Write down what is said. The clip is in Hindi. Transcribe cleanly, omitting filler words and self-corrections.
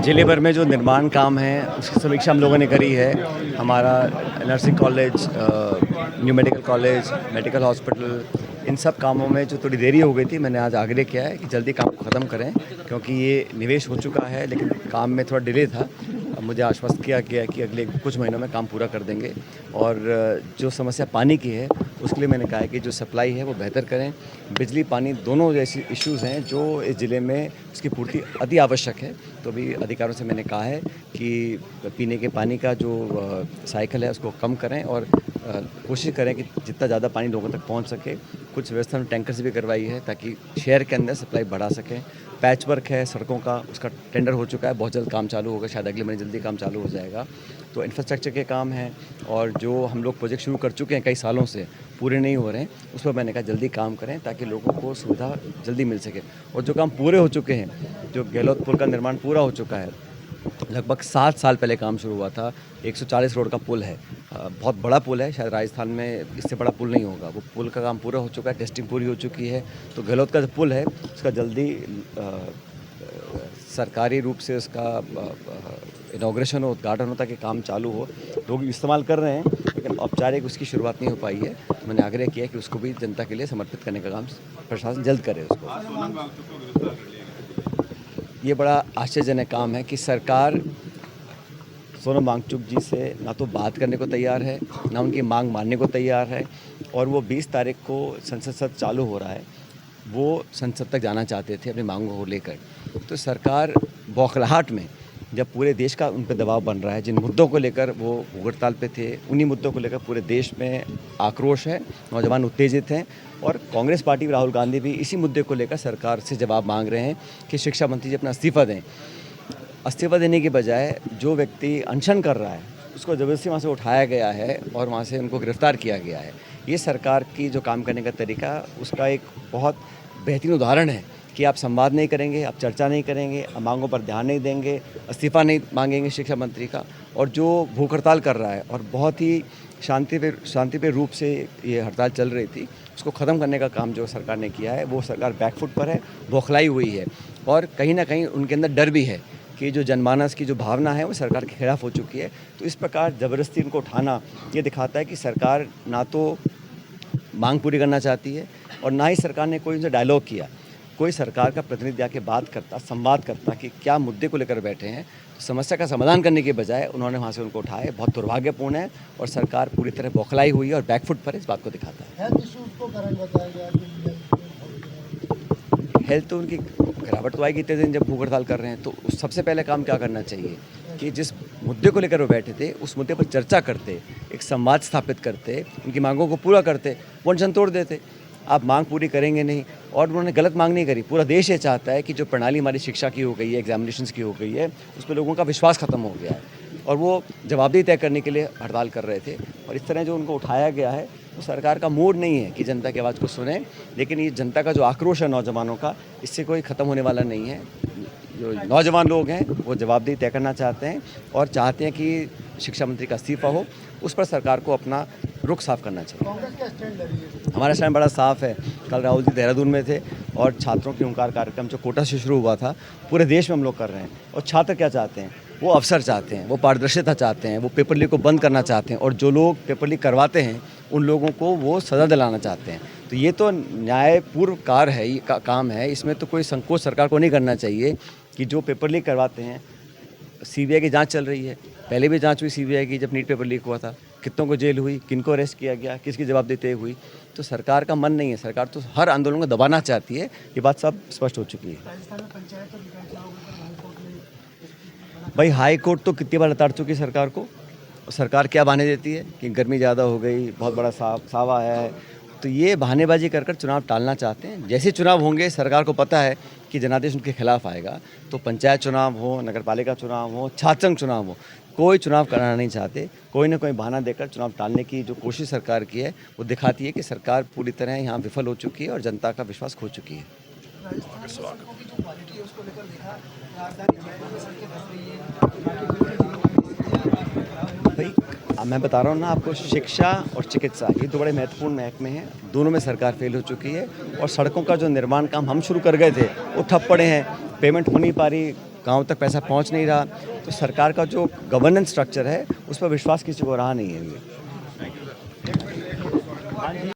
जिले भर में जो निर्माण काम है उसकी समीक्षा हम लोगों ने करी है। हमारा nursing college, new medical college, medical hospital, इन सब कामों में जो थोड़ी देरी हो गई थी, मैंने आज आग्रह किया है कि जल्दी काम को ख़त्म करें, क्योंकि ये निवेश हो चुका है लेकिन काम में थोड़ा डिले था। अब मुझे आश्वस्त किया गया कि अगले कुछ महीनों में काम पूरा कर देंगे। और जो समस्या पानी की है उसके लिए मैंने कहा है कि जो सप्लाई है वो बेहतर करें। बिजली पानी दोनों जैसी इश्यूज़ हैं जो इस ज़िले में उसकी पूर्ति अति आवश्यक है। तो अभी अधिकारियों से मैंने कहा है कि पीने के पानी का जो साइकिल है उसको कम करें और कोशिश करें कि जितना ज़्यादा पानी लोगों तक पहुंच सके। कुछ व्यवस्था में टैंकर से भी करवाई है ताकि शहर के अंदर सप्लाई बढ़ा सकें। पैच वर्क है सड़कों का, उसका टेंडर हो चुका है, बहुत जल्द काम चालू होगा, शायद अगले महीने जल्दी काम चालू हो जाएगा। तो इंफ्रास्ट्रक्चर के काम हैं और जो हम लोग प्रोजेक्ट शुरू कर चुके हैं कई सालों से, पूरे नहीं हो रहे हैं, उस पर मैंने कहा जल्दी काम करें ताकि लोगों को सुविधा जल्दी मिल सके। और जो काम पूरे हो चुके हैं, जो गहलोत पुल का निर्माण पूरा हो चुका है, लगभग 7 साल पहले काम शुरू हुआ था। 140 रोड का पुल है, बहुत बड़ा पुल है, शायद राजस्थान में इससे बड़ा पुल नहीं होगा। वो पुल का काम पूरा हो चुका है, टेस्टिंग पूरी हो चुकी है। तो गहलोत का जो पुल है उसका जल्दी सरकारी रूप से उसका इनॉग्रेशन हो, उद्घाटन हो ताकि काम चालू हो। लोग इस्तेमाल कर रहे हैं लेकिन औपचारिक उसकी शुरुआत नहीं हो पाई है। तो मैंने आग्रह किया कि उसको भी जनता के लिए समर्पित करने का काम प्रशासन जल्द करे उसको। ये बड़ा आश्चर्यजनक काम है कि सरकार सोनम वांगचुक जी से ना तो बात करने को तैयार है, ना उनकी मांग मानने को तैयार है। और वो 20 तारीख को संसद सत्र चालू हो रहा है, वो संसद तक जाना चाहते थे अपनी मांगों को लेकर। तो सरकार बौखलाहट में, जब पूरे देश का उन पर दबाव बन रहा है, जिन मुद्दों को लेकर वो भूख हड़ताल पे थे, उन्हीं मुद्दों को लेकर पूरे देश में आक्रोश है, नौजवान उत्तेजित हैं। और कांग्रेस पार्टी राहुल गांधी भी इसी मुद्दे को लेकर सरकार से जवाब मांग रहे हैं कि शिक्षा मंत्री जी अपना इस्तीफ़ा दें। इस्तीफ़ा देने के बजाय जो व्यक्ति अनशन कर रहा है उसको ज़बरदस्ती वहाँ से उठाया गया है और वहाँ से उनको गिरफ्तार किया गया है। ये सरकार की जो काम करने का तरीका, उसका एक बहुत बेहतरीन उदाहरण है कि आप संवाद नहीं करेंगे, आप चर्चा नहीं करेंगे, आप मांगों पर ध्यान नहीं देंगे, इस्तीफ़ा नहीं मांगेंगे शिक्षा मंत्री का। और जो भूख हड़ताल कर रहा है और बहुत ही शांतिप्रिय रूप से ये हड़ताल चल रही थी, उसको ख़त्म करने का काम जो सरकार ने किया है, वो सरकार बैकफुट पर है, बौखलाई हुई है। और कहीं ना कहीं उनके अंदर डर भी है कि जो जनमानस की जो भावना है वो सरकार के खिलाफ हो चुकी है। तो इस प्रकार ज़बरदस्ती इनको उठाना ये दिखाता है कि सरकार ना तो मांग पूरी करना चाहती है और ना ही सरकार ने कोई उनसे डायलॉग किया। कोई सरकार का प्रतिनिधि आके बात करता, संवाद करता कि क्या मुद्दे को लेकर बैठे हैं, तो समस्या का समाधान करने के बजाय उन्होंने वहाँ से उनको उठाए। बहुत दुर्भाग्यपूर्ण है और सरकार पूरी तरह बौखलाई हुई है और बैकफुट पर इस बात को दिखाता है। हेल्थ तो उनकी गिरावट तो आएगी इतने दिन जब भूख हड़ताल कर रहे हैं। तो सबसे पहले काम क्या करना चाहिए कि जिस मुद्दे को लेकर वो बैठे थे उस मुद्दे पर चर्चा करते, एक संवाद स्थापित करते, उनकी मांगों को पूरा करते, वो अनशन तोड़ देते। आप मांग पूरी करेंगे नहीं। और उन्होंने गलत मांग नहीं करी। पूरा देश ये चाहता है कि जो प्रणाली हमारी शिक्षा की हो गई है, एग्जामिनेशंस की हो गई है, उस पर लोगों का विश्वास खत्म हो गया है और वो जवाबदेही तय करने के लिए हड़ताल कर रहे थे। और इस तरह जो उनको उठाया गया है, तो सरकार का मूड नहीं है कि जनता की आवाज़ को सुने, लेकिन ये जनता का जो आक्रोश है नौजवानों का, इससे कोई ख़त्म होने वाला नहीं है। जो नौजवान लोग हैं वो जवाबदेही तय करना चाहते हैं और चाहते हैं कि शिक्षा मंत्री का इस्तीफ़ा हो। उस पर सरकार को अपना रुख साफ करना चाहिए। हमारा स्टैंड बड़ा साफ है। कल राहुल जी देहरादून में थे और छात्रों की हुंकार कार्यक्रम जो कोटा से शुरू हुआ था, पूरे देश में हम लोग कर रहे हैं। और छात्र क्या चाहते हैं? वो अवसर चाहते हैं, वो पारदर्शिता चाहते हैं, वो पेपर लीक को बंद करना चाहते हैं और जो लोग पेपर लीक करवाते हैं उन लोगों को वो सज़ा दिलाना चाहते हैं। तो ये तो न्यायपूर्ण कार्य है, ये काम है। इसमें तो कोई संकोच सरकार को नहीं करना चाहिए कि जो पेपर लीक करवाते हैं, सीबीआई की जांच चल रही है। पहले भी जांच हुई सीबीआई की जब नीट पेपर लीक हुआ था, कितनों को जेल हुई, किनको अरेस्ट किया गया, किसकी जवाबदेही हुई। तो सरकार का मन नहीं है, सरकार तो हर आंदोलन को दबाना चाहती है। ये बात सब स्पष्ट हो चुकी है। भाई हाई कोर्ट तो कितनी बार लताड़ चुकी है सरकार को। सरकार क्या बहाने देती है कि गर्मी ज़्यादा हो गई, बहुत बड़ा सावा है। तो ये बहानेबाजी कर चुनाव टालना चाहते हैं। जैसे चुनाव होंगे, सरकार को पता है कि जनादेश उनके खिलाफ आएगा, तो पंचायत चुनाव हो, नगरपालिका चुनाव हो, छात्र संघ चुनाव हो, कोई चुनाव कराना नहीं चाहते। कोई ना कोई बहाना देकर चुनाव टालने की जो कोशिश सरकार की है, वो दिखाती है कि सरकार पूरी तरह यहाँ विफल हो चुकी है और जनता का विश्वास खो चुकी है। भाई अब मैं बता रहा हूँ ना आपको, शिक्षा और चिकित्सा ये दो बड़े महत्वपूर्ण महकमे हैं। दोनों में सरकार फेल हो चुकी है और सड़कों का जो निर्माण काम हम शुरू कर गए थे वो ठप पड़े हैं, पेमेंट हो नहीं पा रही, गाँव तक पैसा पहुँच नहीं रहा, तो सरकार का जो गवर्नेंस स्ट्रक्चर है उस पर विश्वास किसी को रहा नहीं है।